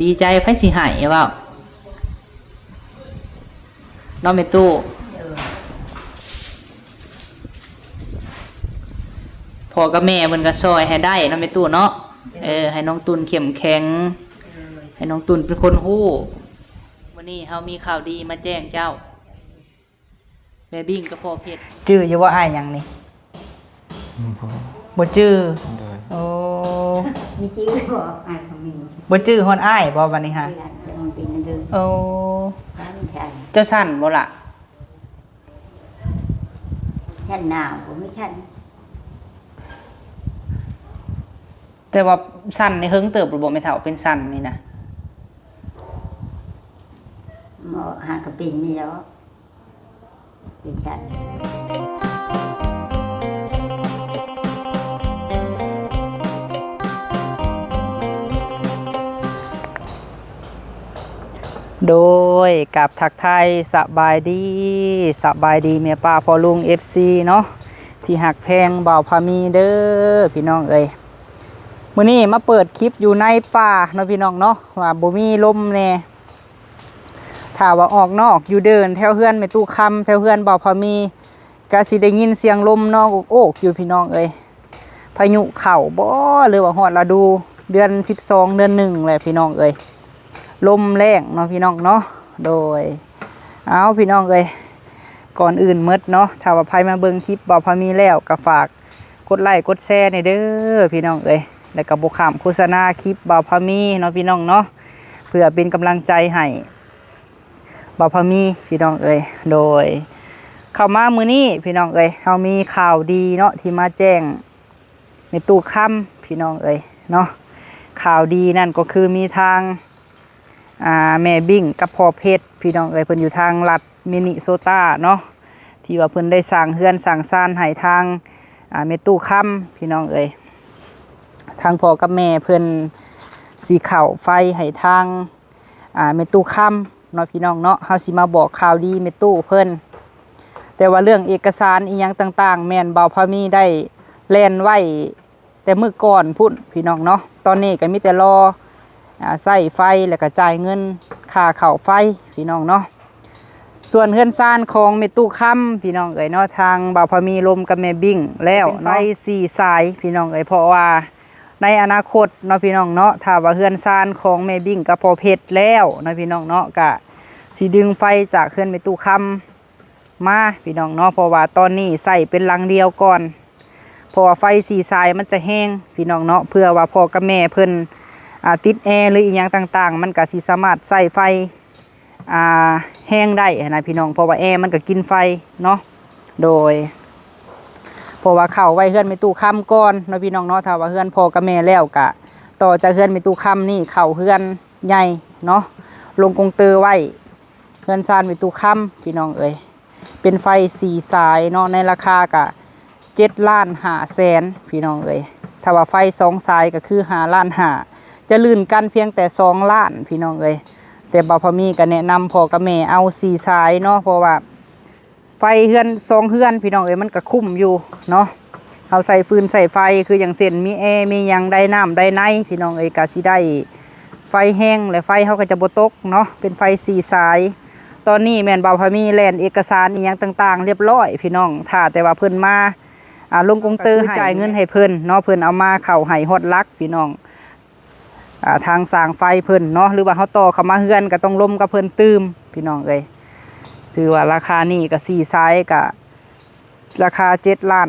ดีใจไผสิหายเว้าน้องแม่ตู้พ่อกับแม่เพิ่นก็ซอยให้ได้น้องแม่ตู้เนาะให้น้องตุนเข้มแข็งให้น้องตุนเป็นคนฮู้วันนี้เฮามีข่าวดีมาแจ้งเจ้าแม่บิ้งกับพ่อเพชรชื่ออยู่ว่าอ้ายหยังนี่บ่ชื่อโอ้มีชื่อบ่อ้ายของมีบ่ชื่อฮอดอ้ายบ่บัดนี้ฮะโอ้เจ้าสั่นบ่ล่ะฉันหนาวผมไม่ฉันแต่ว่าสั่นในเฮิงเติบหรือบ่แม่เฒ่าเป็นสั่นนี่นะหมอหากระปิ่นนี่แล้วเป็นฉันโดยกับทักไทยสบายดีเมียป้าพ่อลุง FC เนาะที่หักแพงบ่าวพามีเด้อพี่น้องเอ้ยมื้อนี้มาเปิดคลิปอยู่ในป่าเนาะพี่น้องเนาะว่าบ่มีลมแน่ถ้าว่าออกนอกอยู่เดินแถวเฮือนแม่ตู้คำแถวเฮือนบ่าวพามีก็สิได้ยินเสียงลมนอกโอกอยู่พี่น้องเอ้ยพายุเข้าบ่หรือว่าฮอดฤดูเดือน12เดือน1แหละพี่น้องเอ้ยลมแรงเนาะพี่น้องเนาะโดยเอาพี่น้องเอ้ยก่อนอื่นมืดเนาะถ้าว่าใครมาเบิ่งคลิปบ่าวพามีแล้วก็ฝากกดไลค์กดแชร์ในเด้อพี่น้องเอ้ยแล้วก็บ่ข้ามโฆษณาคลิปบ่าวพามีเนาะพี่น้องเนาะเพื่อเป็นกำลังใจให้บ่าวพามีพี่น้องเอ้ยโดยเข้ามามื้อนี้พี่น้องเอ้ยเฮามีข่าวดีเนาะที่มาแจ้งในตู้ค่ำพี่น้องเอ้ยเนาะข่าวดีนั่นก็คือมีทางแม่บิ้งกับพ่อเพชรพี่น้องเอ้ยเพิ่นอยู่ทางรัฐมินิโซตาเนาะที่ว่าเพิ่นได้สร้างเฮือนสร้างซ่านให้ทางแม่ตู้ค่ำพี่น้องเอ้ยทางพ่อกับแม่เพิ่นสีเข่าไฟให้ทางแม่ตู้ค่ำเนาะพี่น้องเนาะเฮาสิมาบอกข่าวดีแม่ตู้เพิ่นแต่ว่าเรื่องเอกสารอีหยังต่างๆแม่นบ่าวพามีได้แล่นไว้แต่มื้อก่อนพุ่นพี่น้องเนาะตอนนี้ก็มีแต่รอใส่ไฟแล้วก็จ่ายเงินค่าเข้าไฟพี่น้องเนาะส่วนเฮือนซ่านของแม่ตู้ค่ำพี่น้องเอ๋ยเนาะทางบ่าวพามีลมกับแม่บิ้งแล้วไฟ4สายพี่น้องเอ๋ยเพราะว่าในอนาคตเนาะพี่น้องเนาะถ้าว่าเฮือนซ่านของแม่บิ้งกับพ่อเพชรแล้วเนาะพี่น้องเนาะก็สิดึงไฟจากเฮือนแม่ตู้ค่ำมาพี่น้องเนาะเพราะว่าตอนนี้ใส่เป็นหลังเดียวก่อนเพราะว่าไฟ4สายมันจะแห้งพี่น้องเนาะเพื่อว่าพ่อกับแม่เพิ่นติดแอร์หรืออีกอย่างต่างๆมันก็สิสามารถใส่ไฟแห้งได้นะพี่น้องเพราะว่าแอร์มันก็กินไฟเนาะโดยเพราะว่าเข้าไว้เฮือนไม่ตู้ค่ำก่อนเนาะพี่น้องเนาะถ้าว่าเฮือนพ่อกับแม่แล้วก็ต่อจากเฮือนไม่ตู้ค่ำนี่เข้าเฮือนใหญ่เนาะลงกงเตอร์ไว้เฮือนซานไม่ตู้ค่ำพี่น้องเอ้ยเป็นไฟ4สายเนาะในราคากะ7,500,000พี่น้องเอ้ยถ้าว่าไฟ2สายก็คือ5,500,000จะลื่นกันเพียงแต่2 ล้านพี่น้องเอ้ยแต่บ่าวพามีก็แนะนำพ่อกับแม่เอา4สายเนาะเพราะว่าไฟเฮือน2เฮือนพี่น้องเอ้ยมันก็คุ้มอยู่เนาะเอาใส่ฟืนใส่ไฟคืออย่างเช่นมีแอร์มีหยังได้น้ำได้ในพี่น้องเอ้ยก็สิได้ไฟแห้งและไฟเฮาก็จะบ่ตกเนาะเป็นไฟ4สายตอนนี้แม่นบ่าวพามีแล่นเอกสารอีหยังต่างๆเรียบร้อยพี่น้องถ้าแต่ว่าเพิ่นมาลงกงเตอร์จ่ายเงินให้เพิ่นเนาะเพิ่นเอามาเข้าให้ฮอดลักพี่น้องทางสร้างไฟเพิ่นเนาะหรือว่าเขาต่อเข้ามาเฮือนก็ต้องล้มกับเพิ่นตื้มพี่น้องเอ้ยถือว่าราคานี่ก็4สายก็ราคา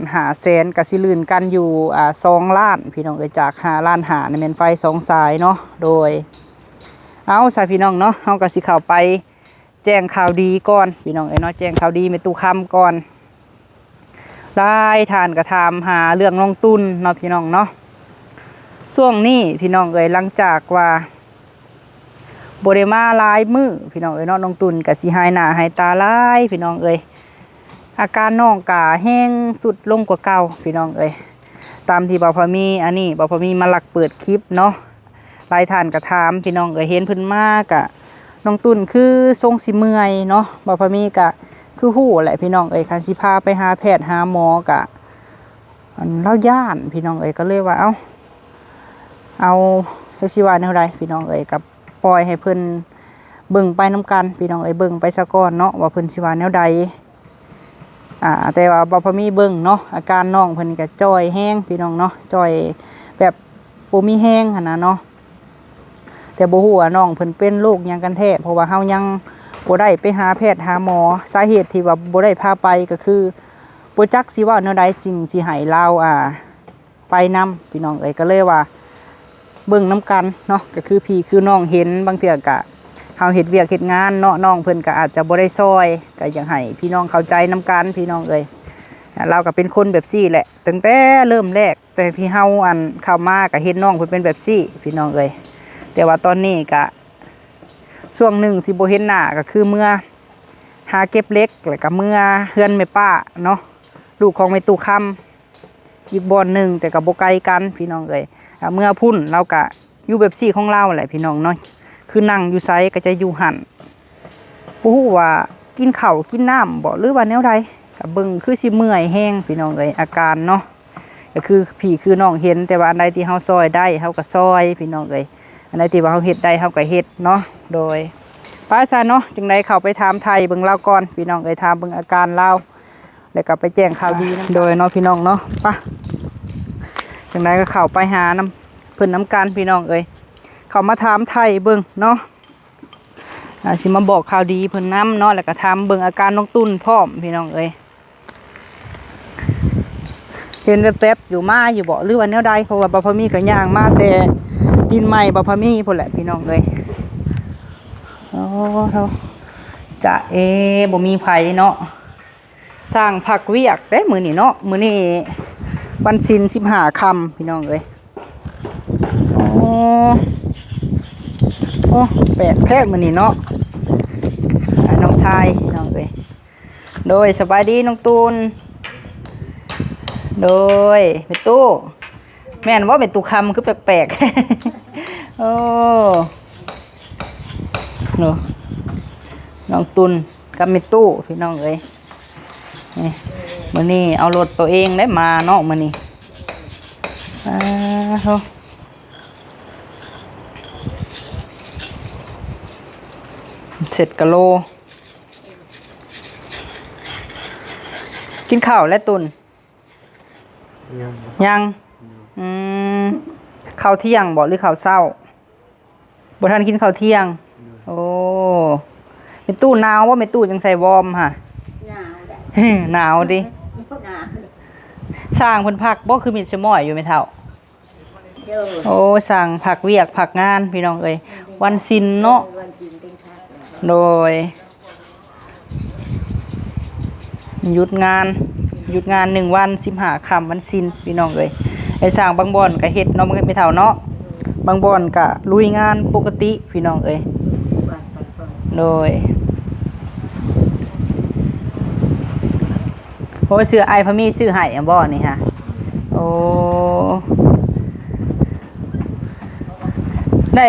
7,500,000ก็สิลื่นกันอยู่2 ล้านพี่น้องเอ้ยจาก5,500,000นี่แม่นไฟ2สายเนาะโดยเอาซะพี่น้องเนาะเฮาก็สิเข้าไปแจ้งข่าวดีก่อนพี่น้องเอ้ยเนาะแจ้งข่าวดีแม่ตู้ค่ำก่อนได้ทานก็ถามหาเรื่องลงทุนเนาะพี่น้องเนาะช่วงนี้พี่น้องเอ๋ยหลังจากว่าบริมาลายมือพี่น้องเอ๋ยเนาะน้องตุนกับสีหายหน้าหายตาลายพี่น้องเอ๋ยอาการน้องกาแห้งสุดลงกว่าเก่าพี่น้องเอ๋ยตามที่บ่าวพามีอันนี้บ่าวพามีมาหลักเปิดคลิปเนาะลายฐานกระถามพี่น้องเอ๋ยเห็นเพิ่นมากอะน้องตุนคือทรงสิเมื่อยเนาะบ่าวพามีกะคือหู้แหละพี่น้องเอ๋ยคันสิพาไปหาแพทย์หาหมอกะเล่าย่านพี่น้องเอ๋ยก็เลยว่าเอาเจ้าชีวาเท่าไรพี่น้องเอ๋ยกับ ปล่อยให้เพิ่นเบิ่งไปนํกันพี่น้องเอ้ยเบิ่งไปซะก่อนเนาะว่าเพิ่นสิว่าแนวใดแต่ว่าบ่พอมีเบิ่งเนาะอาการน้องเพิ่นก็จ้อยแห้งพี่น้องเนาะจ้อยแบบบ่มีแห้งหั่นน่ะเนาะแต่บ่ฮู้ว่าน้องเพิ่นเป็นโรคหยังกันแท้เพราะว่าเฮายังบ่ได้ไปหาแพทย์หาหมอสาเหตุที่ว่าบ่ได้พาไปก็คือบ่จักสิว่าแนวใดจริงสิให้เราไปนํพี่น้องเอ้ยก็เลยว่าเบิ่งนํกันเนาะก็คือพี่คือน้องเห็นบางเทื่อก็เฮาเฮ็ดเวียกเฮ็ดงานเนาะน้องเพิ่นก็อาจจะบ่ได้ซอยก็อยากให้พี่น้องเข้าใจนํกันพี่น้องเอ้ยเราก็เป็นคนแบบซี่แหละตั้งแต่เริ่มแรกแต่ที่เฮาเข้ามาก็เห็นน้องเพิ่นเป็นแบบซี่พี่น้องเอ้ยแต่ว่าตอนนี้ก็ช่วงหนึ่งที่บ่เห็นหน้าก็คือเมื่อหาเก็บเล็กแล้วก็เมื่อเฮือนแม่ป้าเนาะลูกของแม่ตู่คำอีกบ่อนหนึ่งแต่ก็บ่ไกลกันพี่น้องเอ้ยเมื่อพุ่นเราก็อยู่แบบซี่ของเราแหละพี่น้องเนาะคือนั่งอยู่ไสก็จะอยู่หั่นบ่ฮู้ว่ากินข้าวกินน้ำบ่หรือว่าแนวใดก็เบิ่งคือสิเมื่อยแห้งพี่น้องเอ้ยอาการเนาะก็คือพี่คือน้องเห็นแต่ว่าอันใดที่เฮาซอยได้เฮาก็ซอยพี่น้องเอ้ยอันใดที่ว่าเฮาเฮ็ดได้เฮาก็เฮ็ดเนาะโดยป้าซะเนาะจังไดเข้าไปถามไทยเบิ่งเราก่อนพี่น้องเอ้ยถามเบิ่งอาการเราแล้วก็ไปแจ้งข่าวดีนำโดยเนาะพี่น้องเนาะป่ะจังไดก็เข้าไปหานํเพิ่นนำกันพี่น้องเอ้ยเข้ามาถามไทยเบิ่งเนาะสิมาบอกข่าวดีเพิ่นนำเนาะแล้วก็ถามเบิ่งอาการน้องตุ้นพร้อมพี่น้องเอ้ยเห็นแป๊บๆอยู่มาอยู่บ่หรือว่าแนวใดเพราะว่าบ่พอมีก็ย่างมาแต่ดินใหม่บ่พอมีพุ่นแหละพี่น้องเอ้ยโอ้เฮาจะบ่มีไผเนาะสร้างผักเวียกแต่มื้อนี้เนาะมื้อนี้วันศีล15ค่ำพี่น้องเอ้ยโอ้แปลกแท้มื้อนี้เนาะน้องชายพี่น้องเอ้ยโดยสบายดีน้องตูนโดยแม่ตู้แม่นว่าเป็นตู้คำคือแปลกๆโอ้โหน้องตุนกับแม่ตู้พี่น้องเอ้ยนี่มื้อนี้เอารถตัวเองได้มาเนาะมื้อนี้โหเสร็จกะโลกินข้าวแล้วตุนยังข้าวเที่ยงบ่หรือข้าวเช้าบ่ทันกินข้าวเที่ยงโอ้เป็นตู้หนาวว่าเป็นตู้จังใส่วอร์มค่ะหนาวดิสร้างเพิ่นพักบ่คือมีสมอยอยู่ไม่เท่าโอ้สั่งผักเวียกผักงานพี่น้องเอ้ยวันศีลเนาะโดยหยุดงาน1 วัน15ค่ำวันศีลพี่น้องเอ้ยไอ้สร้างบางบ่อนก็เฮ็ดเนาะมันไม่เท่าเนาะบางบ่อนก็ลุยงานปกติพี่น้องเอ้ยโดยโอ้เสื้อไอ้พะมีซื้อให้บ่นี่ฮะโอ้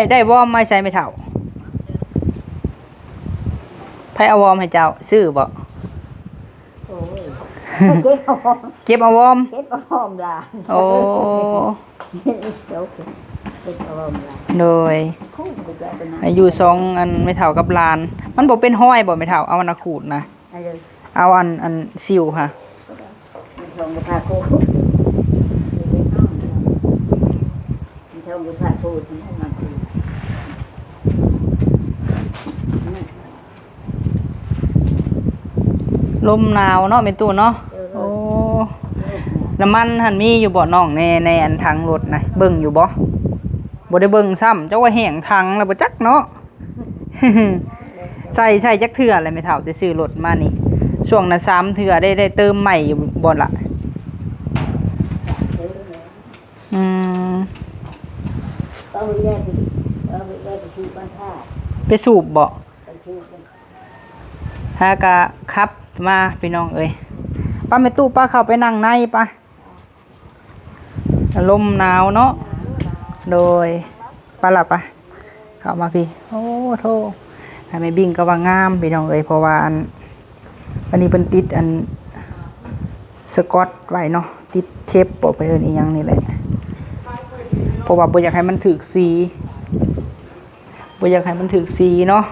ได้วอร์มมาใส่ไม่เท่าไผเอาวอร์มให้เจ้าซื้อบ่เก็บเอาวอร์มล่ะโอ้โดยอยู่2อันไม่เท่ากับลานมันบ่เป็นห้อยบ่ไม่เท่าเอาอันขูดนะเอาอันซิวค่ะลมหนาวเนาะเป็นตู้เนาะโอ้น้ำมันหันมีอยู่บ่น้องในอันทางรถนะเบิ่งอยู่บ่ได้เบิ่งซ้ำเจ้าว่าแห้งทางแล้วบ่จักเนาะ ใส่จักเทื่ออะไรไม่เท่าแต่ซื้อรถมานี่ช่วงนั้น3เทื่อได้เติมใหม่อยู่บ่ล่ะไปสูบบ่ฮากะครับมาพี่น้องเอ้ยป้าแม่ตู้ป้าเข้าไปนั่งในป้าลมหนาวเนาะโดยป้าหลับป้าเข้ามาพี่โอ้โธ่ให้แม่บิ่งก็ว่างามพี่น้องเอ้ยเพราะว่าอันนี้เพิ่นติดสกอตไว้เนาะติดเทปบ่ไปเอิ้นอีหยังนี่แหละเพราะว่าบ่อยากให้มันถึกสีบ่ บ่อยากให้มันถึกสีเนาะ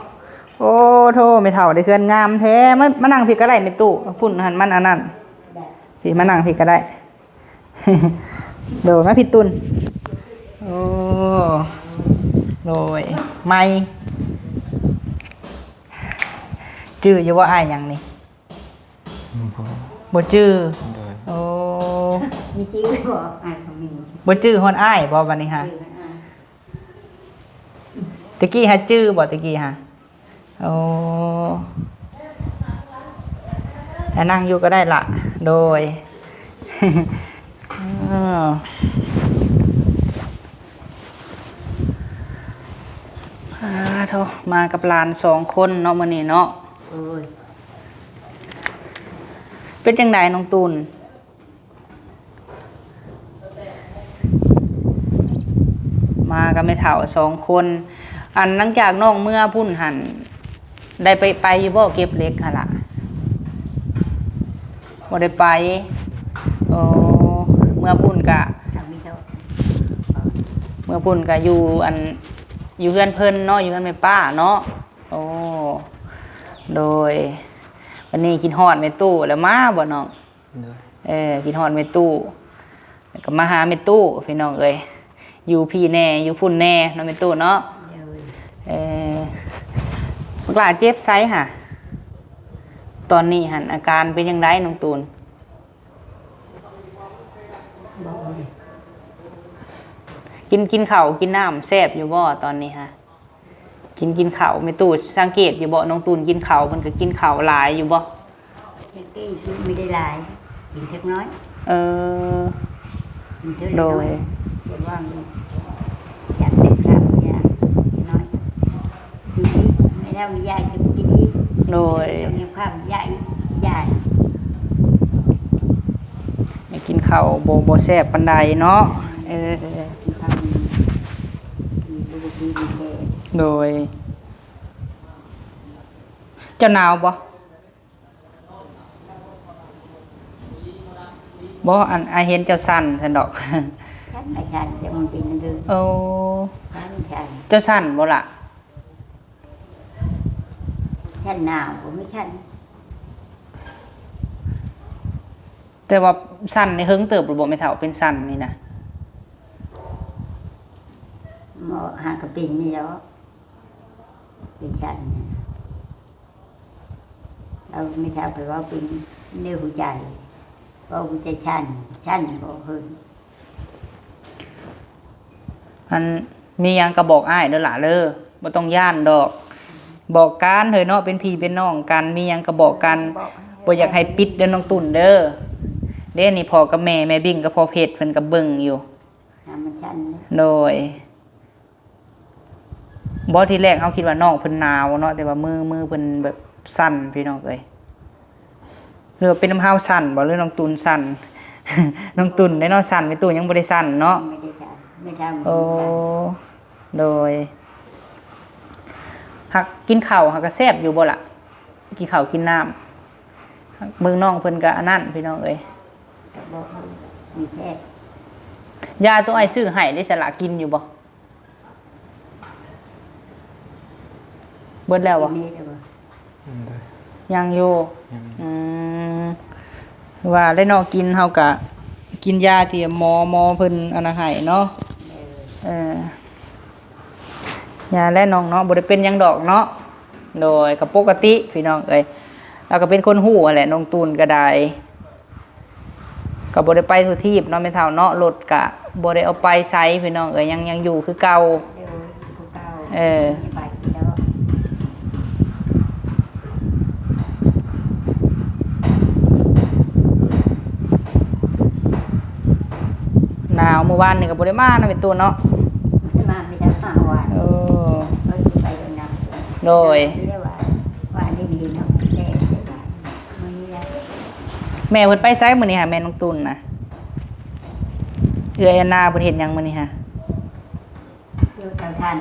โอ้โธ่ไม่เท่าได้เคือนงามแท้มานั่งพี่ก็ได้ไม่ตู้พุ่นหันมันอันนั้นพี่มานั่งพี่ก็ได้ โดยมาพี่ตุนโอ้โดยไม่จื้ออยู่ว่าอ้ายหยังนี่บ่จื้อโอ้ มีชื่อบ่อ่านของมี บ่จื้อฮอดอ้ายบ่บัดนี้ฮะ ชื่อนะอ่าน ตะกี้ฮะจื้อบ่ตะกี้ฮะโอ้นั่งอยู่ก็ได้ละโดย อ้าวโธ่มากับหลาน2 คนเนาะมื้อนี้เนาะ โอ้ย เป็นจังไดน้องตูนมากับแม่เฒ่า2 คน อันหลังจากน้องเมื่อพุ่นหันได้ไปอยู่บ่เก็บเหล็กหั่นล่ะบ่ได้ไปโอ้เมื่อพุ่นกะ ทำไม่เท่า เมื่อพุ่นก็อยู่อันอยู่เฮือนเพิ่นเนาะอยู่เฮือนแม่ป้าเนาะโอ้โดยวันนี้กินฮอดแม่ตู้แล้วมาบ่น้องกินฮอดแม่ตู้แล้วก็มาหาแม่ตู้พี่น้องเอ้ยอยู่พี่แน่อยู่พุ่นแน่เนาะแม่ตู้เนาะ เดี๋ยว บักหลาเจ็บไซค่ะ ตอนนี้หันอาการเป็นยังไงน้องตูน บอกเลย กินข้าวกินน้ำแซ่บอยู่บ่ตอนนี้ฮะกินข้าวไม่ตูดสังเกตอยู่บ่น้องตูนกินข้าวมันก็กินข้าวหลายอยู่บ่ เมื่อกี้กินไม่ได้หลายกินเล็กน้อย เออ กินเท่า โด น้อย ยเดี๋ยวว่างอยากเป็นข้าวอยากน้อยกินอีกไม่ได้มียาจะกินอีก โดย ต้องมีความยา ไม่กินข้าวบ่แซ่บปานใดเนาะมีความมีบุญดีดีแก่ โดย เจ้าหนาวบ่บ่อันอาเห็นเจ้าสั่นซั่นดอก ฉันไม่ฉันจะมันเป็นเรื่อง โอ้ ฉัน เจ้าสั่นบ่ล่ะ ฉันหนาวผมไม่ฉัน แต่ว่าสั่นในเฮิงเติบหรือบ่ไม่เท่าเป็นสั่นนี่นะ หมอหากระปิ่นนี่แล้วเป็นฉันเนี่ยเราไม่ทราบไปว่าเป็นเนื้อหัวใจว่าหัวใจฉันบอกเฮ้ย มันมีหยังก็บอกอ้ายเด้อล่ะเด้อบ่ต้องย่านดอก บอกกันเฮ้ยเนาะเป็นพี่เป็นน้องกันมีหยังก็บอกกันบ่อยากให้ปิดเด้อน้องตุ่นเด้อเด้นี่พ่อกับแม่บิ่งกับพ่อเพชรเพิ่นก็เบิ่งอยู่ น้ำมันฉันนะ โดยบ่ที่แรกเฮาคิดว่าน้องเพิ่นหนาวเนาะแต่ว่ามือเพิ่นแบบสั่นพี่น้องเอ้ยหรือว่าเป็นน้ำเฮาสั่นบ่หรือน้องตุ่นสั่น น้องตุ่นได้เนาะสั่นไม่ตุ่นยังบ่ได้สั่นเนาะ ไม่ได้ฉันไม่ทำ โอ้โดยหักกินข้าวหักก็แซ่บอยู่บ่ล่ะกินข้าวกินน้ำเมืองน้องเพิ่นก็อันนั้นพี่น้องเอ้ย บอกมีแพทย์ ยาตัวไอ้ซื้อให้ได้สละกินอยู่บ่เบิดแล้วบ่ มีแล้วบ่ ยังอยู่อืมว่าได้นอกกินเฮาก็กินยาที่หมอเพิ่นอันนั้นให้เนาะยาและน้องเนาะบ่ได้เป็นหยังดอกเนาะโดยก็ปกติพี่น้องเอ้ยแล้วก็เป็นคนฮู้แหละน้องตูนก็ได้ก็บ่ได้ไปทุกที่เนาะแม่เฒ่าเนาะรถก็บ่ได้เอาไปไสพี่น้องเอ้ยยังอยู่คือเก่า เดี๋ยวผู้เก่า เออ มีไปแล้ว หนาวเมื่อวานนี่ก็บ่ได้มานะแม่ตูนเนาะ มาไม่ได้มาวัน เออ เราไปโดนน้ำ โดย เรียกว่าอันนี้ดีเนาะแค่ไม่ได้ แม่เพิ่นไปไสมื้อนี้หาแม่น้องตูนน่ะเอื้อยอันนาเพิ่นเฮ็ดหยังมื้อนี้ฮะ เดี๋ยวเผาทาน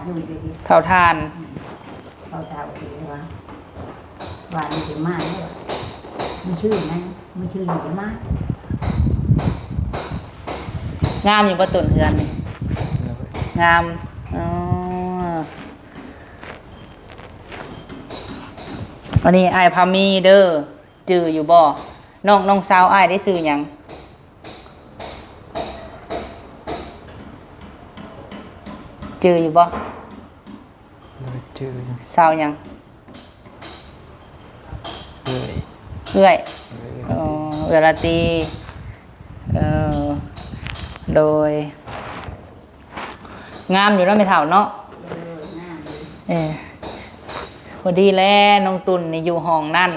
อยู่ดี เผาทาน เผาดีว่าว่านี่ถึงมากเลยไม่ชื่อนั้นไม่ชื่อนี่ถึงมาก งามอยู่บ่ต้นเฮือนนี่งามอ๋อ วันนี้อ้ายพามีเด้อจื้ออยู่บ่น้องสาวอ้ายได้ซื้อหยังจื้ออยู่บ่ ชื่อ สาวหยัง เอ้ย เอื้อยเอื้อละตีโดยงามอยู่เนาะไม่เท่าเนาะพอดีแล้วน้องตุนนี่อยู่ห้องนั่น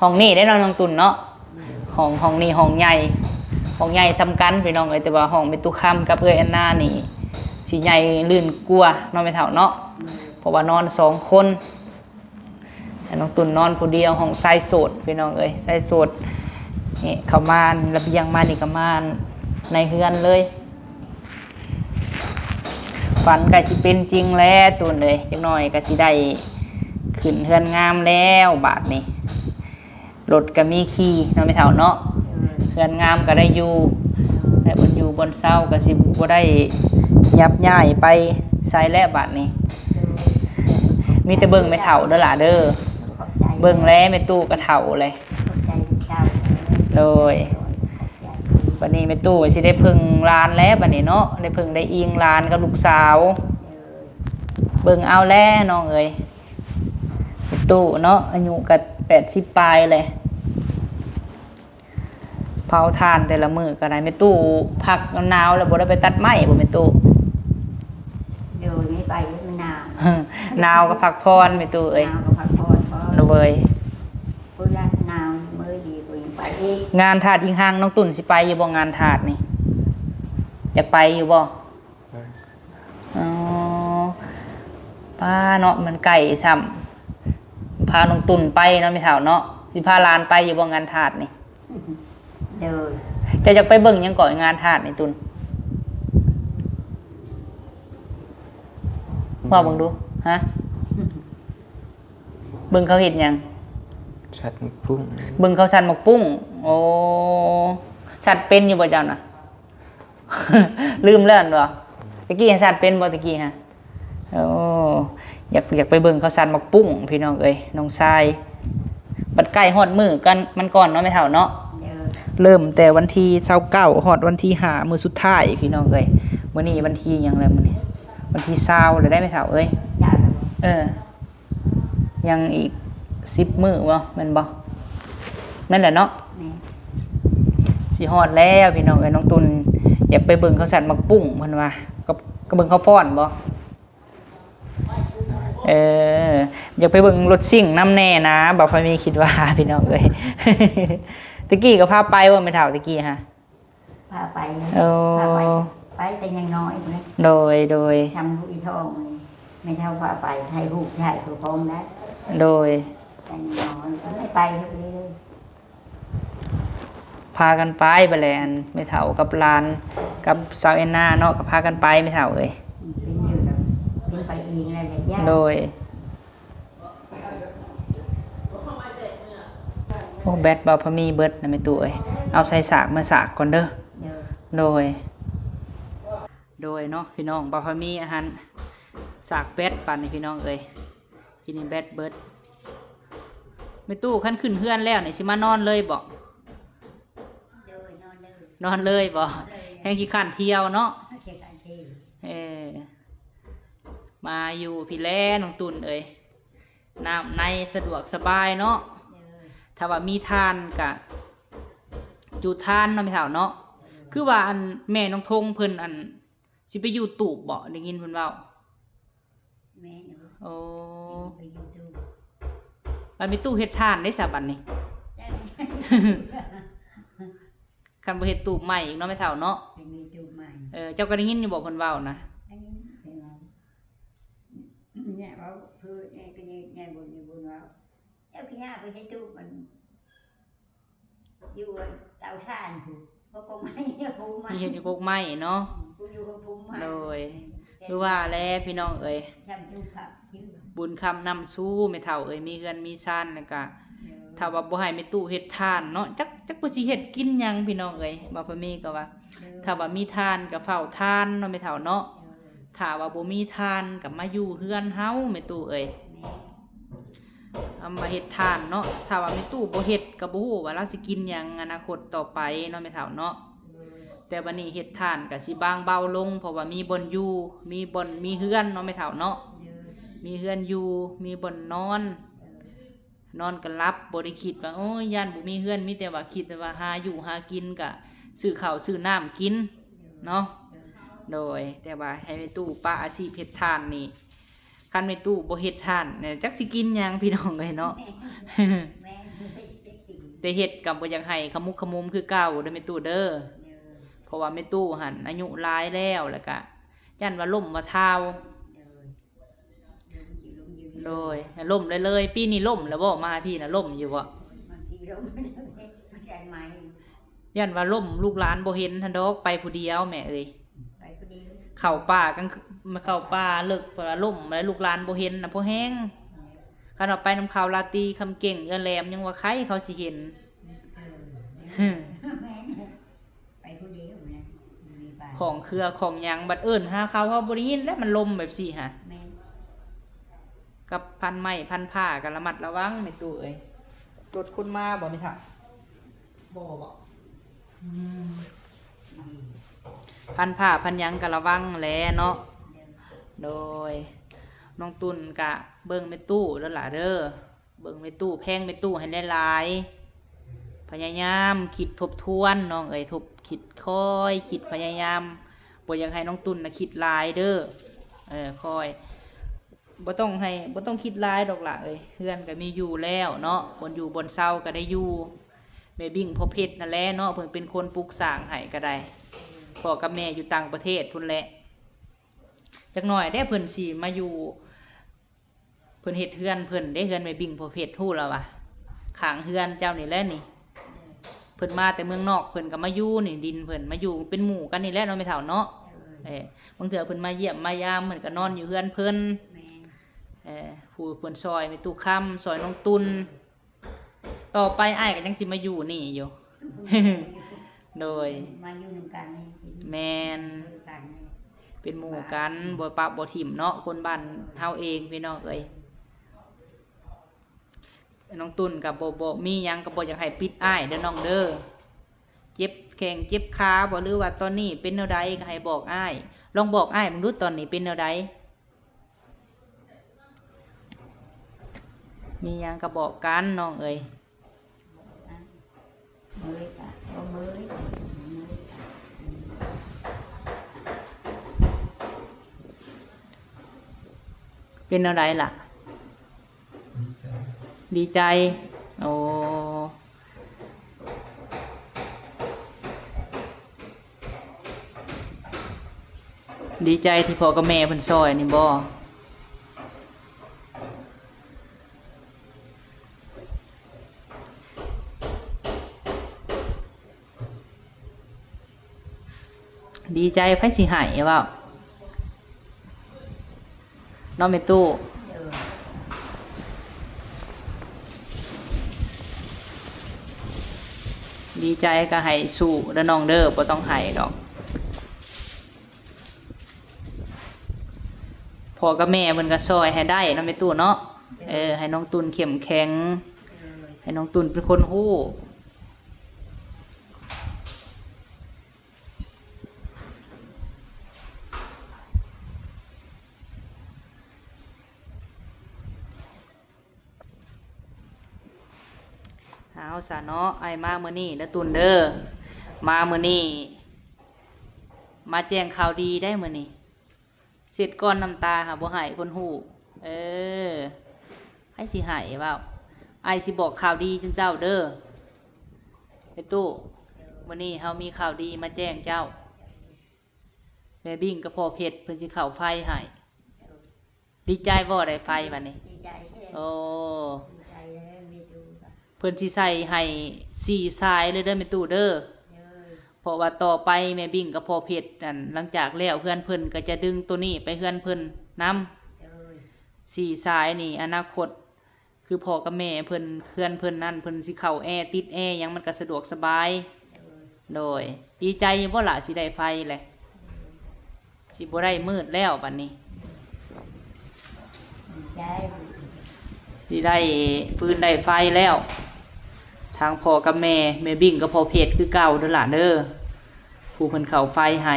ห้องนี่ได้น้องตุนเนาะห้องนี่ห้องใหญ่สำคัญพี่น้องเอ้ยแต่ว่าห้องเป็นตุค่ำกับเอ้ยอันนานี่สิใหญ่ลื่นกลัวน้องไม่เท่าเนาะเพราะว่านอน2 คนน้องตุนนอนผู้เดียวห้องชายโสดพี่น้องเอ้ยชายโสดนี่เข้ามาระเบียงมานี่ก็มาในเฮือนเลยฝันก็สิเป็นจริงแล้วตุนเลยจักหน่อยก็สิได้ขึ้นเฮือนงามแล้วบาดนี้รถก็มีขี่เนาะไม่เท่าเนาะเฮือนงามก็ได้อยู่แต่บนอยู่บนเศร้าก็สิบ่ได้ยับย่ายไปใส่แล้วบาดนี้มีแต่เบิ่งไม่เท่าเด้อล่ะเด้อเบิ่งแล้วไม่ตู้ก็เท่าเลยโดยวันนี้ไม่ตู้สิได้พึ่งร้านแล้วบัดนี้เนาะได้พึ่งได้อิงร้านกับลูกสาวเบิ่งเอาแล้วน้องเอ้ยไม่ตู้เนาะอายุก็80 ปลายเลยเผาทานแต่ละมื้อก็ได้ไม่ตู้พักหนาวแล้วบ่ได้ไปตัดไม้บ่ไม่ตู้เดี๋ยวนี้ไปมันหนาว หนาวก็พักพรไม่ตู้เอ้ย หนาวก็พักผ่อนเพราะ เลย พุ่นละหนาวมื้อดีกว่ายังไปอีก งานถาดยิงห้างน้องตุ่นสิไปอยู่บ่งานถาดนี่อยากไปอยู่บ่อ๋อป้าเนาะมันไก่ซ้ำพาน้องตุ่นไปเนาะไม่เท่าเนาะสิพาหลานไปอยู่บ่งานถาดนี่ เดี๋ยว จะอยากไปเบิ่งหยังก่อนงานถาดนี่ตุ่นว่าเบิ่งดูฮะเบิ่งเขาเฮ็ดหยัง ชัดปุ้ง เบิ่งเขาสั่นหมกปุ้งโอ้สัตว์เป็นอยู่บ่เจ้าน่ะ ลืมแล้วบ่ตะกี้สัตว์เป็นบ่ตะกี้ฮะโอ้อยากไปเบิ่งเขาสั่นหมกปุ้งพี่น้องเอ้ยน้องทรายบัดใกล้ฮอดมื้อกันมันก่อนเนาะแม่เฒ่าเนาะ เดี๋ยว เริ่มแต่วันที่29ฮอดวันที่5มื้อสุดท้ายพี่น้องเอ้ยมื้อนี้วันที่หยังแล้วมื้อนี้วันที่20แล้วได้แม่เฒ่าเอ้ย ยากแล้ว ยังอีก10 มื้อบ่แม่นบ่นั่นแหละเนาะ นี่ สิฮอดแล้วพี่น้องเอ้ยน้องตุนอยากไปเบิ่งเขาสั่นมักปุ้งเพิ่นว่าก็เบิ่งเขาฟ้อนบ่อยากไปเบิ่งรถซิ่งน้ำแน่นะบ่ค่อยมีคิดว่าพี่น้องเอ้ย ตะกี้ก็พาไปว่าไม่เท่าตะกี้ฮะ พาไป โอ้ พาไปแต่ยังน้อยเลย โดย ทำลูกอีทองนี่ไม่เท่าพาไปให้ลูกถ่ายตัวพร้อมได้ โดย แต่ยังน้อยก็ไม่ไปเลย พากันไปไปแลนไม่เท่ากับหลานกับสาวเอ็นนาเนาะก็พากันไปไม่เท่าเอ้ย เป็นอยู่แบบเป็นไปเองอะไรแบบยาก โดยโอ้แบตบ่พอมีเบิดนะแม่ตู้เอ้ยเอาใส่สากมาสากก่อนเด้อ เดี๋ยว โดยเนาะพี่น้องบ่พอมีอาหารสากแบตปั่นนี่พี่น้องเอ้ยกินนี่แบตเบิดแม่ตู้คันขึ้นเฮือนแล้วนี่สิมานอนเลยบ่ เดี๋ยวนอนเลย นอนเลยบ่แห่งขี้ข้านเที่ยวเนาะ เช็คการที่ มาอยู่พี่แลน้องตุ่นเอ้ยน้ำในสะดวกสบายเนาะ เดี๋ยว ถ้าว่ามีทานกะจุดทานเนาะไม่เท่าเนาะคือว่าอันแม่น้องทงเพิ่นอันสิไปอยู่ตูบบ่ได้ยินเพิ่นเว้า แม่หนู โอ้ ไปยูทูบ มันมีตู้เฮ็ดทานได้ซะบัดนี้ ได้ คันบ่เฮ็ดตูบใหม่อีกเนาะไม่เท่าเนาะ ไปมีทูบใหม่ เจ้าก็ได้ยินอยู่บ่เพิ่นเว้านะ อันนี้เป็นไงเนี่ยเราคือเนี่ยก็เนี่ยบุญเราเจ้าขี้ยาไปใช้ทูบมันอยู่เตาถ่านผูกเพราะกงไม้ผูกมัน มีเฮ็ดอยู่กกไม้เนาะ ผูกอยู่กับผูกมัน โดยคือว่าแล้วพี่น้องเอ้ย ทำทูบผักที่ บุญคำนำสู้ไม่เท่าเอ้ยมีเฮือนมีซ่านแล้วก็ถ้าว่าบ่ให้แม่ตู้เฮ็ดทานเนาะจักบ่สิเฮ็ดกินหยังพี่น้องเอ้ยบ่พอมีก็ว่า ถ้าว่ามีทานก็เฝ้าทานเนาะไม่เท่าเนาะถ้าว่าบ่มีทานก็มาอยู่เฮือนเฮาแม่ตู้เอ้ย เอามาเฮ็ดทานเนาะถ้าว่าแม่ตู้บ่เฮ็ดก็บ่ฮู้ว่าเราสิกินหยังอนาคตต่อไปเนาะแม่เฒ่าเนาะแต่บัดนี้เฮ็ดทานก็สิบางเบาลงเพราะว่ามีบ่อนอยู่มีบ่อนมีเฮือนเนาะแม่เฒ่าเนาะมีเฮือนอยู่มีบ่อนนอนนอนก็หลับบ่ได้คิดว่าโอ้ยย่านบ่มีเฮือนมีแต่ว่าคิดแต่ว่าหาอยู่หากินก็ซื้อข้าวซื้อน้ำกินเนาะโดยแต่ว่าให้แม่ตู้ป้าอาชีพเฮ็ดทานนี่คันแม่ตู้บ่เฮ็ดทานเนี่ยจักสิกินหยังพี่น้องเอ้ยเนาะ แม่ไม่ได้กิน แต่เฮ็ดก็บ่อยากให้ขมุกขมุมคือเก่าเด้อแม่ตู้เด้อเพราะว่าแม่ตู้หั่นอายุหลายแล้วแล้วก็ยันว่าล่มว่าเท้าโดยล่มเลยปีนี้ล่มแล้วบ่มาพี่น่ะล่มอยู่บ่ มันพี่ล้มมันได้ไหม ยันว่าล่มลูกหลานบ่เห็นทันดอกไปผู้เดียวแม่เอ้ย ไปพอดี เข้าป่ากันมาเข้าป่าเลิกเพราะว่าล่มแล้วลูกหลานบ่เห็นน่ะบ่แห้งคันว่าไปนำข่าวลาตรีคำเก่งเอื้อแหลมยังว่าใครเขาสิเห็น แม่ไปพอดีนะมีบ้าน ของเครือของหยังบัดเอิ้นหาเขาบ่ได้ยินแล้วมันลมแบบซี่ฮะ แม่ กับพันไม้พันผ้ากันระมัดระวังในตู้เอ้ยรถคุณมาบ่มีทางบ่พันผ้าพันหยังกันระวังแหล้เนาะโดยน้องตุนกะเบิ่งในตู้แล้วล่ะเด้อเบิ่งในตู้แพงในตู้ให้หลายๆพยายามคิดทบทวนน้องเอ้ยทบคิดค่อยคิดพยายามบ่อยากให้น้องตุนน่ะคิดหลายเด้อค่อยบ่ต้องคิดหลายดอกล่ะเอ้ยเฮือนก็มีอยู่แล้วเนาะบนอยู่บนเซาก็ได้อยู่แม่บิ่งพ่อเพชรนั่นแหละเนาะเพิ่นเป็นคนปลูกสร้างให้ก็ได้พ่อกับแม่อยู่ต่างประเทศพุ่นแหละจักหน่อยได้เพิ่นสิมาอยู่เพิ่นเฮ็ดเฮือนเพิ่นได้เฮือนแม่บิ่งพ่อเพชรฮู้แล้วว่ะข้างเฮือนเจ้านี่แหละนี่เพิ่นมาแต่เมืองนอกเพิ่นก็มาอยู่นี่ดินเพิ่นมาอยู่เป็นหมู่กันนี่แหละเนาะแม่เฒ่าเนาะบางเทื่อเพิ่นมาเยี่ยมมายามเพิ่นก็นอนอยู่เฮือนเพิ่นผู้เพิ่นซอยมีตู้ค้ำซอยน้องตุนต่อไปอ้ายก็ยังสิมาอยู่นี่อยู่ โดย มาอยู่นำกันนี่ แมน กัน เป็นหมู่กันบ่ปะบ่ถิ่มเนาะคนบ้านเฮาเองพี่น้องเอ้ยน้องตุนกับบ่มีหยังก็บ่อยากให้ปิดอ้ายเด้อน้องเด้อเจ็บแข้งเจ็บขาบ่หรือว่าตอนนี้เป็นแนวใดก็ให้บอกอ้ายลองบอกอ้ายมึงดูตอนนี้เป็นแนวใดมีหยังก็บอกกันน้องเอ้ย mới cả có mới เป็นอะไรล่ะ ดีใจโอ้ดีใจที่พ่อกับแม่เพิ่นซอยนี่บ่ดีใจไผสิหายเว้าน้องแม่ตู้ดีใจก็ให้สู้เด้อน้องเด้อบ่ต้องให้ดอกพ่อกับแม่เพิ่นก็ซอยให้ได้น้องแม่ตู้เนาะให้น้องตุนเข้มแข็งให้น้องตุนเป็นคนฮู้เอาซะเนาะไอ้มามื้อนี้เด้อตุนเด้อมามื้อนี้มาแจ้งข่าวดีได้มื้อนี้เสร็จก่อนน้ำตาค่ะบ่ให้คนฮู้ให้สิให้เว้าไอ้สิบอกข่าวดีจุเจ้าเด้อไอ้ตู้มื้อนี้เฮามีข่าวดีมาแจ้งเจ้าแม่บิ่งกับพ่อเพชรเพิ่นสิเข้าไฟให้ดีใจบ่ได้ไฟบัดนี้ đi chạy โอ้ chạy điดู เพิ่นสิใส่ให้4สายเลยเด้อแม่ตู้เด้อเพราะว่าต่อไปแม่บิ่งกับพ่อเพชรนั่นหลังจากแล้วเฮือนเพิ่นก็จะดึงตัวนี้ไปเฮือนเพิ่นนำ4สายนี่อนาคตคือพ่อกับแม่เพิ่นเฮือนเพิ่นนั่นเพิ่นสิเข้าแอร์ติดแอร์หยังมันก็สะดวกสบายโดยดีใจบ่ล่ะสิได้ไฟแหละสิบ่ได้มืดแล้วบัดนี้ chạy ส สิได้ฟืนได้ไฟแล้ว ทางพ่อกับแม่บิ่งกับพ่อเพชรคือเก่าเด้อล่ะเด้อผู้เพิ่นเข้าไฟให้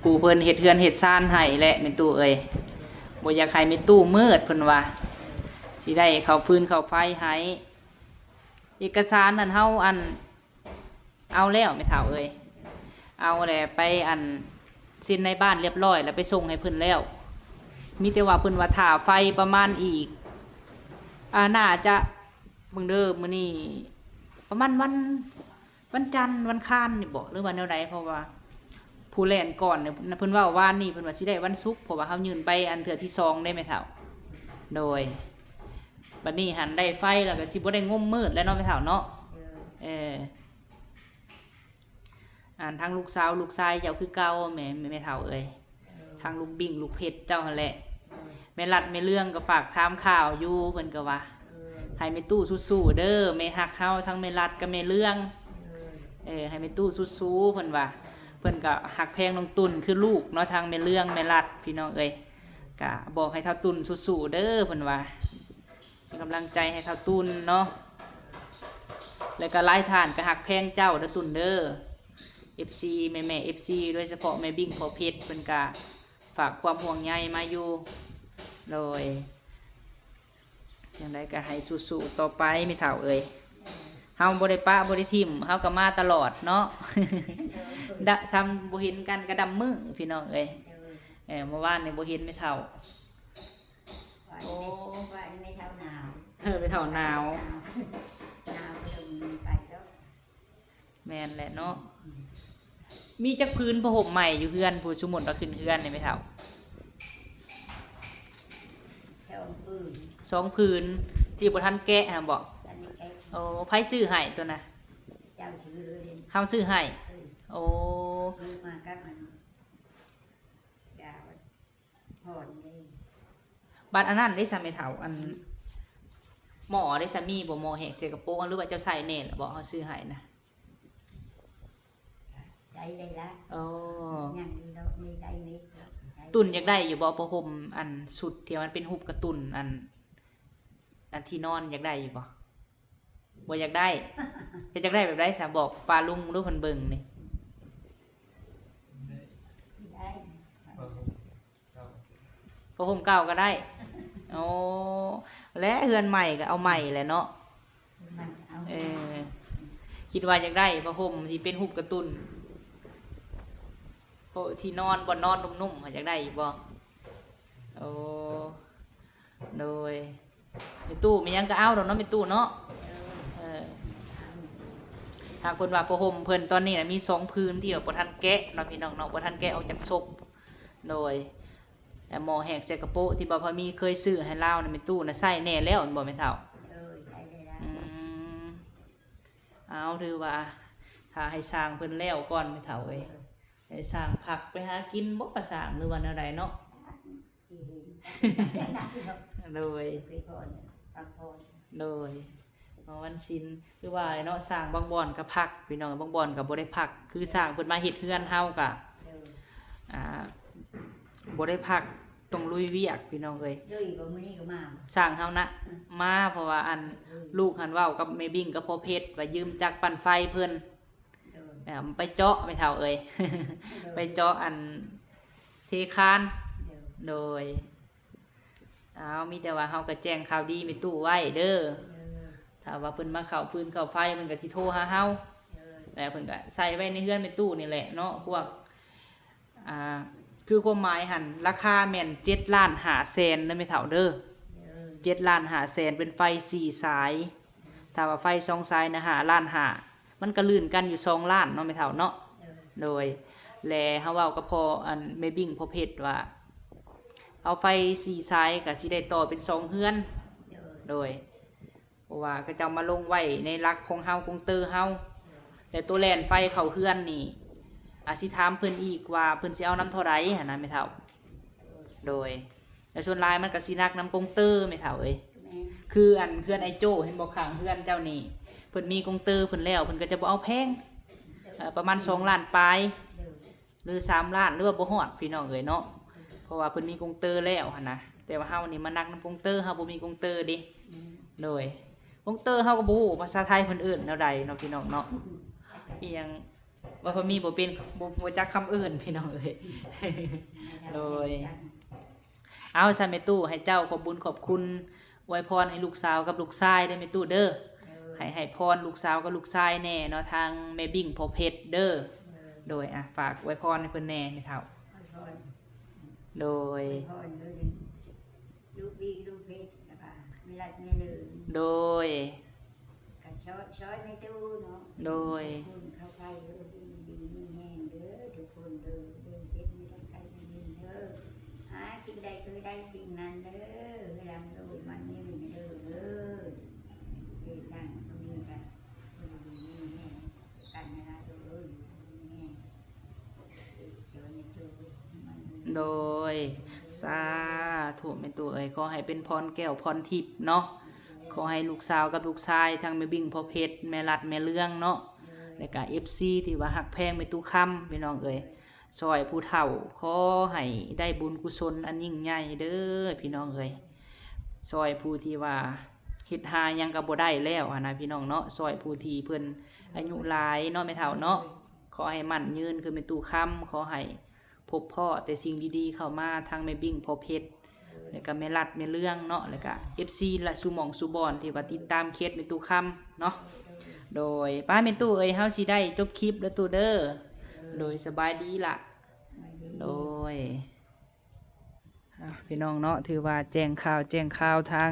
ผู้เพิ่นเฮ็ดเฮือนเฮ็ดซ่านให้และแม่ตู้เอ้ยบ่อยากให้แม่ตู้มืดเพิ่นว่าสิได้เข้าฟืนเข้าไฟให้เอกสารนั่นเฮาอันเอาแล้วแม่เฒ่าเอ้ยเอาแหละไปอันสิ้นในบ้านเรียบร้อยแล้วไปส่งให้เพิ่นแล้วมีแต่ว่าเพิ่นว่าถ่าไฟประมาณอีกน่าจะเบิ่งเด้อมื้อนี้ประมาณวันจันทร์วันค้านนี่บ่หรือว่าแนวใดเพราะว่าผู้แล่นก่อนเนี่ยเพิ่นเว้าว่านนี่เพิ่นว่าสิได้วันศุกร์เพราะว่าเฮายืนไปอันเทื่อที่2ได้แม่เฒ่าโดยบัดนี้หันได้ไฟแล้วก็สิบ่ได้งมมืดแล้วเนาะแม่เฒ่าเนาะทางลูกสาวลูกชายเจ้าคือเก่าแม่เฒ่าเอ้ยทางลูกบิ่งลูกเพชรเจ้าหั่นแหละแม่รัดแม่เรื่องก็ฝากถามข่าวอยู่เพิ่นก็ว่าให้แม่ตู้สู้ๆเด้อแม่ฮักเฮาทั้งแม่รัดกับแม่เรื่องให้แม่ตู้สู้ๆเพิ่นว่าเพิ่นก็ฮักแพงน้องตุ่นคือลูกเนาะทางแม่เรื่องแม่รัดพี่น้องเอ้ยก็บอกให้เท่าตุ่นสู้ๆเด้อเพิ่นว่าเป็นกำลังใจให้เท่าตุ่นเนาะแล้วก็หลายท่านก็ฮักแพงเจ้าเด้อตุ่นเด้อFC แม่ FC โดยเฉพาะแม่บิ่งพ่อเพชรเพิ่นก็ฝากความห่วงใยมาอยู่โดยอย่างไรก็ให้สู้ๆต่อไปไม่เฒ่าเอ้ยเฮาบ่ได้ปะบ่ได้ทิ่มเฮาก็มาตลอดเนาะ ทำบ่เห็นกันก็ดำมือพี่น้องเอ้ยเมื่อวานนี่บ่เห็นไม่เฒ่าโอ้ว่าไม่เท่าหนาว ไม่เฒ่าหนาว หนาวก็ต้องไปแล้ว แม่นแหละเนาะมีจักพื้นผ้าห่มใหม่อยู่เฮือนผู้ชุมนต์ก็ขึ้นเฮือนนี่ไม่เฒ่าสองพื้นที่บ่ทันแกะฮะบอกโอ้ไผซื้อให้ตัวน่ะเจ้าซื้อเลยเฮาซื้อให้โอ้มากับมันยาหอนเลยบัดอันนั้นได้ซะไม่เฒ่าอันหมอได้ซะมีบ่หมอแหกเทกระโปงหรือว่าเจ้าใส่แน่ล่ะบ่เฮาซื้อให้นะได้เลยละโอ้ยังเราไม่ได้นี่ตุ่นอยากได้อยู่บ่ผ้าห่มอันสุดที่มันเป็นรูปการ์ตูนอันที่นอนอยากได้อยู่บ่อยากได้อยากได้แบบใดซะบอกปลาลุงดูเพิ่นเบิ่งนี่ผ้าห่มเก่าก็ได้โอ้และเฮือนใหม่ก็เอาใหม่แหละเนาะคิดว่าอยากได้ผ้าห่มที่เป็นรูปการ์ตูนที่นอนบ่นอนนุ่มๆอยากได้บ่โอ้โดยมีตู้มียังก็เอาดอกเนาะมีตู้เนาะหากเพิ่นว่าผ้าห่มเพิ่นตอนนี้น่ะมี2พื้นที่บ่ทันแกะเนาะพี่น้องเนาะบ่ทันแกะออกจากศพโดยหมอแหกใส่กระโปะที่บ่พอมีเคยซื้อให้ลาวน่ะมีตู้น่ะใส่แน่แล้วบ่แม่นเฒ่าใส่ได้แล้วเอาถือว่าถ้าให้สร้างเพิ่นแล้วก่อนแม่เฒ่าเอ้ยให้สร้างผักไปหากินบ่ก็สร้างหรือว่าแนวใดเนาะโดยวันศิลหรือว่าเนาะสร้างบางบ่อนก็พักพี่น้องบางบ่อนก็บ่ได้พักคือสร้างเพิ่นมาเฮ็ดเฮือนเฮาก็บ่ได้พักต้องลุยเวียกพี่น้องเอ้ยบ่มื้อนี้ก็มาสร้างเฮานะมาเพราะว่าอันลูกหันเว้ากับแม่บิ่งกับพ่อเพชรว่ายืมจักรปั่นไฟเพิ่นไปเจาะไม่เท่าเอ้ยไปเจาะอันเทคานโดยมีแต่ว่าเฮาก็แจ้งข่าวดีมีตู้ไว้เด้อถ้าว่าเพิ่นมาเข้าปืนเข้าไฟมันก็สิโทรหาเฮาแล้วเพิ่นก็ใส่ไว้ในเฮือนในตู้นี่แหละเนาะพวกคือความหมายหั่นราคาแม่น7,500,000ได้ไม่เท่าเด้อ7,500,000เป็นไฟ4สายถ้าว่าไฟ2สายนะ5,500,000มันก็ลื่นกันอยู่2ล้านเนาะไม่เท่าเนาะโดยแลเฮาเว้ากับพ่ออันแม่บิ่งพ่อเพชรว่าเอาไฟ4สายก็สิได้ต่อเป็น2เฮือนโดยเพราะว่าเขาจะมาลงไว้ในรักของเฮาคงเตอร์เฮาแต่ตัวแล่นไฟเข้าเฮือนนี่สิถามเพิ่นอีกว่าเพิ่นสิเอาน้ำเท่าใดหั่นน่ะแม่เฒ่าโดยแต่ส่วนหลายมันก็สินักน้ำกงเตอร์แม่เฒ่าเอ้ยคืออันเฮือนไอ้โจ้เห็นบ่ข้างเฮือนเจ้านี่เพิ่นมีกงเตอร์เพิ่นแล้วเพิ่นก็จะบ่เอาแพงประมาณ2ล้านปลายหรือ3ล้านหรือว่าบ่ฮอดพี่น้องเอ้ยเนาะเพราะว่าเพิ่นมีกงเตอร์แล้วหั่นน่ะ แต่ว่าเฮานี่มานักนำกงเตอร์เฮาบ่มีกงเตอร์เดิโดยกงเตอร์เฮาก็บ่ฮู้ภาษาไทยเพิ่นเอิ้นแนวใดเนาะพี่น้องเนาะอีหยังว่าพอมีบ่เป็นบ่จักคำอื่นพี่น้องเอ้ย โดยเอาซะแม่ตู้ให้เจ้าขอบบุญขอบคุณอวยพรให้ลูกสาวกับลูกชายได้แม่ตู้เด้อให้พรลูกสาวกับลูกชายแน่เนาะทางแม่บิ่งพ่อเพชรเด้อโดยฝากอวยพรให้เพิ่นแน่แม่เฒ่าโดย ลูกดีลูกเพชรนะคะไม่รักไม่ลืม โดย กระช้อยไม่ตู้เนาะ โดย คุณเข้าไปเด้อดีมีแห้งเด้อทุกคนเด้อเด้อเพชรมีทั้งใจมีเด้อสิ่งใดคือได้สิ่งนั้นเด้อเวลาเรามันนี่เด้อเด้อเด็กช่างตรงนี้กันดีมีแห้งกันเวลาเด้อมีแห้งเดี๋ยวนี้ตู้มัน โดยสาธุแม่ตู้เอ้ยขอให้เป็นพรแก้วพรทิพย์เนาะขอให้ลูกสาวกับลูกชายทั้งแม่บิ่งพ่อเพชรแม่รัดแม่เรื่องเนาะแล้วก็ FC ที่ว่าฮักแพงแม่ตู้ค้ำพี่น้องเอ้ยซอยผู้เฒ่าขอให้ได้บุญกุศลอันยิ่งใหญ่เด้อพี่น้องเอ้ยซอยผู้ที่ว่าเฮ็ดหายังก็บ่ได้แล้วนะพี่น้องเนาะซอยผู้ที่เพิ่นอายุหลายเนาะแม่เฒ่าเนาะขอให้มั่นยืนคือแม่ตู้ค้ำขอให้พบพ่อแต่สิ่งดีๆเข้ามาทางแม่บิ่งพ่อเพชรแล้วก็แม่รัดแม่เรื่องเนาะแล้วก็ FC และสุหม่องสุบอนที่ว่าติดตามเคสแม่ตู้ค้ำเนาะโดยป้าแม่ตู้เอ้ยเฮาสิได้จบคลิปแล้วตู้เด้อโดยสบายดีล่ะโดยพี่น้องเนาะถือว่าแจ้งข่าวทาง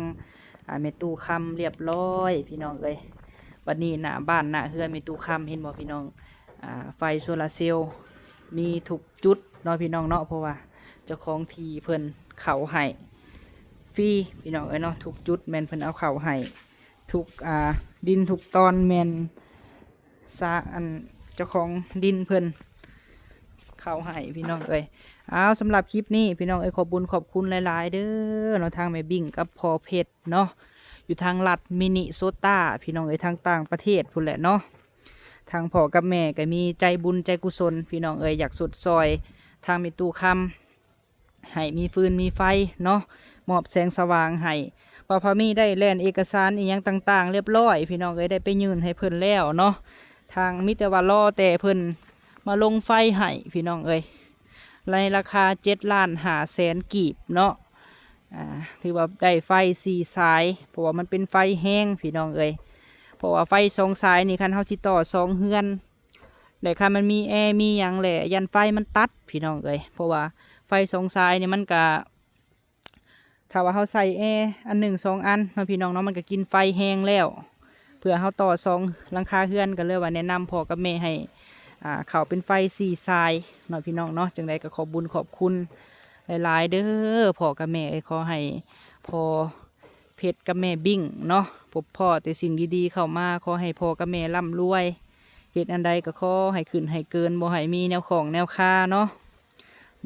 แม่ตู้ค้ำเรียบร้อยพี่น้องเอ้ยวันนี้หน้าบ้านหน้าเฮือนแม่ตู้ค้ำเห็นบ่พี่น้องไฟโซลาร์เซลล์มีทุกจุดเนาะพี่น้องเนาะเพราะว่าเจ้าของที่เพิ่นเขาให้ฟรีพี่น้องเอ้ยเนาะทุกจุดแม่นเพิ่นเอาเขาให้ทุกดินทุกตอนแม่นอันเจ้าของดินเพิ่นเขาให้พี่น้องเอ้ยเอาสำหรับคลิปนี้พี่น้องเอ้ยขอบคุญขอบคุณหลายๆเด้อเนาะทางแม่บิ่งกับพ่อเพชรเนาะอยู่ทางรัฐมินิโซตาพี่น้องเอ้ยทางต่างประเทศพุ่นแหละเนาะทางพ่อกับแม่ก็มีใจบุญใจกุศลพี่น้องเอ้ยอยากสุดซอยทางมีตู้คำให้มีฟืนมีไฟเนาะมอบแสงสว่างให้ปพมีได้แล่นเอกสารอีหยังต่างๆเรียบร้อยพี่น้องเอ้ยได้ไปยื่นให้เพิ่นแล้วเนาะทางมิแต่ว่ารอแต่เพิ่นมาลงไฟให้พี่น้องเอ้ยในราคา7,500,000 กีบเนาะถือว่าได้ไฟ4 สายเพราะว่ามันเป็นไฟแห้งพี่น้องเอ้ยเพราะว่าไฟ2 สายนี่คันเฮาสิต่อ2 เฮือนแต่คันมันมีแอร์มีหยังแหละยันไฟมันตัดพี่น้องเอ้ยเพราะว่าไฟ2 สายนี่มันก็ถ้าว่าเฮาใส่แอร์อัน1 2 อันเนาะพี่น้องเนาะมันก็กินไฟแห้งแล้วเพื่อเฮาต่อ2 หลังคาเฮือนก็เลยว่าแนะนำพ่อกับแม่ให้เข้าเป็นไฟ4 สายเนาะพี่น้องเนาะจังใดก็ขอบุญขอบคุณหลายๆเด้อพ่อกับแม่ขอให้พ่อเพชรกับแม่บิ่งเนาะพบพ่อแต่สิ่งดีๆเข้ามาขอให้พ่อกับแม่ร่ำรวยเหตุอันใดก็ขอให้ขึ้นให้เกินบ่ให้มีแนวของแนวค่าเนาะ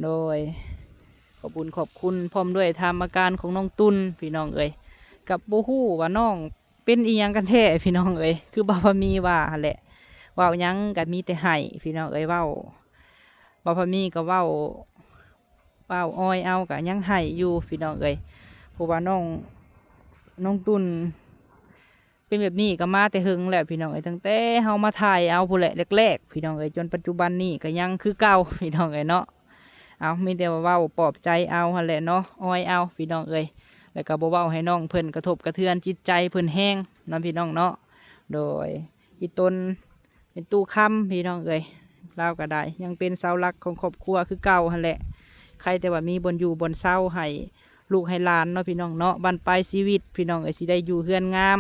โดยขอบคุญขอบคุณพร้อมด้วยธรรมอาการของน้องตุนพี่น้องเอ้ยกับบ่ฮู้ว่าน้องเป็นอีหยังกันแท้พี่น้องเอ้ยคือบ่าวมีว่าหั่นแหละเว้าหยังก็มีแต่ให้พี่น้องเอ้ยเว้าบ่าวมีก็เว้าอ้อยเอาก็ยังให้อยู่พี่น้องเอ้ยเพราะว่าน้องตุนเป็นแบบนี้ก็มาแต่หึงแหละพี่น้องเอ้ยตั้งแต่เฮามาถ่ายเอาผู้แหละแรกๆพี่น้องเอ้ยจนปัจจุบันนี้ก็ยังคือเก่าพี่น้องเอ้ยเนาะเอามีแต่ว่าเว้าปลอบใจเอาหั่นแหละเนาะอ้อยเอาพี่น้องเอ้ยแล้วก็บ่เว้าให้น้องเพิ่นกระทบกระเทือนจิตใจเพิ่นแห้งเนาะพี่น้องเนาะโดยอีตนเป็นตู้ค้ำพี่น้องเอ้ยลาวก็ได้ยังเป็นเสาหลักของครอบครัวคือเก่าหั่นแหละใครแต่ว่ามีบนอยู่บนเสาให้ลูกให้หลานเนาะพี่น้องเนาะบั้นปลายชีวิตพี่น้องเอ้ยสิได้อยู่เฮือนงาม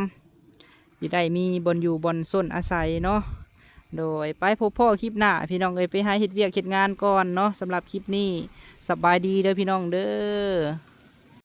สิได้มีบนอยู่บนส้นอาศัยเนาะโดยไปพบพ่อคลิปหน้าพี่น้องเอ้ยไปหาเฮ็ดเวียกเฮ็ดงานก่อนเนาะสำหรับคลิปนี้สบายดีเด้อพี่น้องเด้อ